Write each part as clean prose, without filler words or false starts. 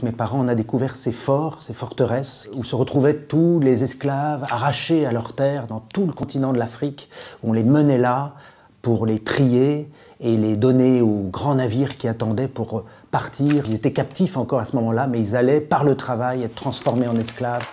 mes parents, on a découvert ces forts, ces forteresses, où se retrouvaient tous les esclaves arrachés à leurs terres dans tout le continent de l'Afrique. On les menait là pour les trier et les donner aux grands navires qui attendaient pour partir. Ils étaient captifs encore à ce moment-là, mais ils allaient, par le travail, être transformés en esclaves.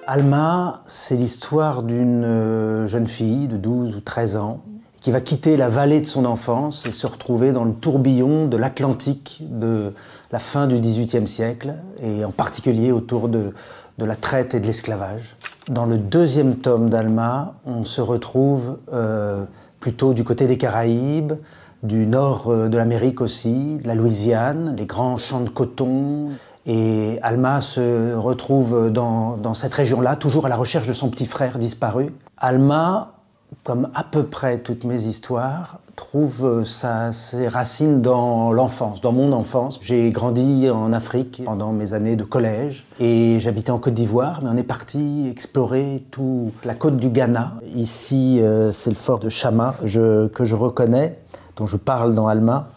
Alma, c'est l'histoire d'une jeune fille de 12 ou 13 ans qui va quitter la vallée de son enfance et se retrouver dans le tourbillon de l'Atlantique de la fin du XVIIIe siècle, et en particulier autour de la traite et de l'esclavage. Dans le deuxième tome d'Alma, on se retrouve plutôt du côté des Caraïbes, du nord de l'Amérique aussi, de la Louisiane, les grands champs de coton. Et Alma se retrouve dans cette région-là, toujours à la recherche de son petit frère disparu. Alma, comme à peu près toutes mes histoires, trouve ses racines dans l'enfance, dans mon enfance. J'ai grandi en Afrique pendant mes années de collège et j'habitais en Côte d'Ivoire, mais on est parti explorer toute la côte du Ghana. Ici, c'est le fort de Chama que je reconnais, dont je parle dans Alma.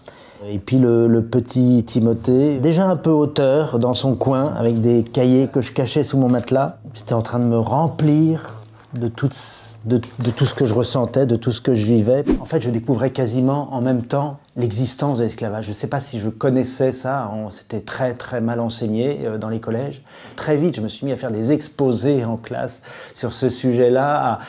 Et puis le petit Timothée, déjà un peu auteur dans son coin, avec des cahiers que je cachais sous mon matelas. J'étais en train de me remplir de tout ce que je ressentais, de tout ce que je vivais. En fait, je découvrais quasiment en même temps l'existence de l'esclavage. Je ne sais pas si je connaissais ça, c'était très très mal enseigné dans les collèges. Très vite, je me suis mis à faire des exposés en classe sur ce sujet-là.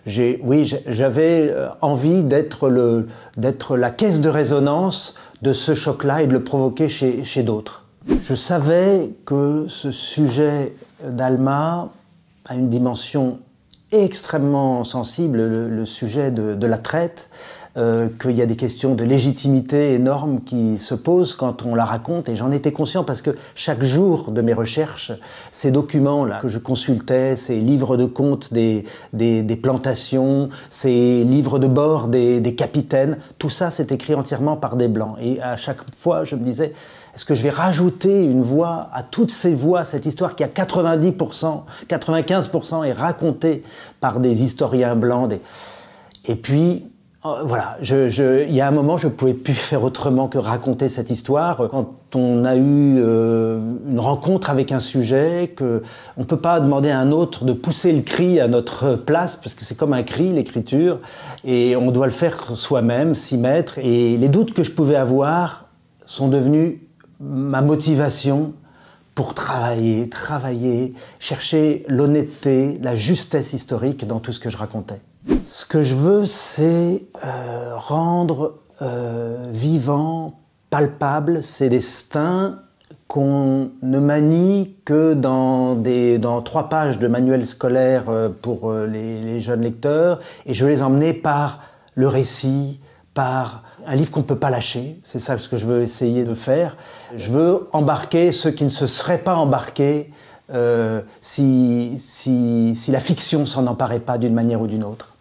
J'avais envie d'être la caisse de résonance de ce choc-là et de le provoquer chez d'autres. Je savais que ce sujet d'Alma a une dimension extrêmement sensible, le sujet de la traite, qu'il y a des questions de légitimité énormes qui se posent quand on la raconte, et j'en étais conscient parce que chaque jour de mes recherches, ces documents-là que je consultais, ces livres de comptes des plantations, ces livres de bord des capitaines, tout ça c'est écrit entièrement par des Blancs. Et à chaque fois, je me disais, est-ce que je vais rajouter une voix à toutes ces voix, cette histoire qui à 90%, 95% est racontée par des historiens blancs. Et puis, voilà, il y a un moment, je ne pouvais plus faire autrement que raconter cette histoire. Quand on a eu une rencontre avec un sujet, on ne peut pas demander à un autre de pousser le cri à notre place, parce que c'est comme un cri, l'écriture, et on doit le faire soi-même, s'y mettre. Et les doutes que je pouvais avoir sont devenus ma motivation pour travailler, chercher l'honnêteté, la justesse historique dans tout ce que je racontais. Ce que je veux, c'est rendre vivants, palpables ces destins qu'on ne manie que dans 3 pages de manuels scolaires pour les jeunes lecteurs, et je veux les emmener par le récit, par un livre qu'on ne peut pas lâcher. C'est ça ce que je veux essayer de faire. Je veux embarquer ceux qui ne se seraient pas embarqués si la fiction s'en emparait pas d'une manière ou d'une autre.